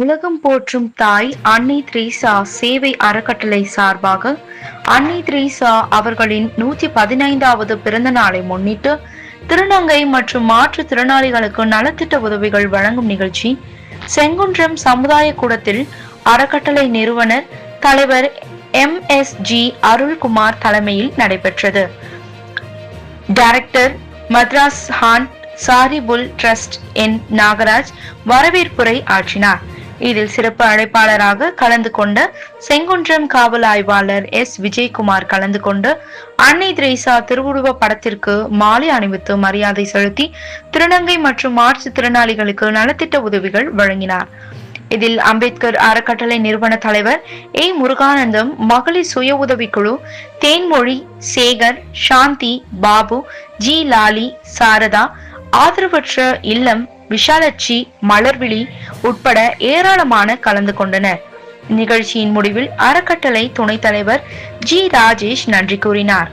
உலகம் போற்றும் தாய் அன்னை தெரீசா சேவை அறக்கட்டளை சார்பாக அன்னை தெரீசா அவர்களின் 115வது பிறந்த நாளை முன்னிட்டு திருநங்கை மற்றும் மாற்றுத்திறனாளிகளுக்கு நலத்திட்ட உதவிகள் வழங்கும் நிகழ்ச்சி செங்குன்றம் சமுதாய கூடத்தில் அறக்கட்டளை நிறுவனர் தலைவர் MSG அருள்குமார் தலைமையில் நடைபெற்றது. டைரக்டர் மத்ராஸ் ஹான் சாரிபுல் ட்ரஸ்ட் என் நாகராஜ் வரவேற்புரை ஆற்றினார். இதில் சிறப்பு அழைப்பாளராக கலந்து கொண்ட செங்குன்றம் காவல் ஆய்வாளர் S விஜயகுமார் கலந்து கொண்டு அன்னை தெரீசா திருவுருவ படத்திற்கு மாலை அணிவித்து மரியாதை செலுத்தி திருநங்கை மற்றும் மாற்றுத்திறனாளிகளுக்கு நலத்திட்ட உதவிகள் வழங்கினார். இதில் அம்பேத்கர் அறக்கட்டளை நிறுவன தலைவர் A முருகானந்தம், மகளிர் சுய உதவிக்குழு தேன்மொழி, சேகர், சாந்தி, பாபு, G லாலி, சாரதா, ஆதரவற்ற இல்லம் விஷாலட்சி, மலர்விழி உட்பட ஏராளமான கலந்து கொண்டனர். நிகழ்ச்சியின் முடிவில் அறக்கட்டளை துணைத் தலைவர் G ராஜேஷ் நன்றி கூறினார்.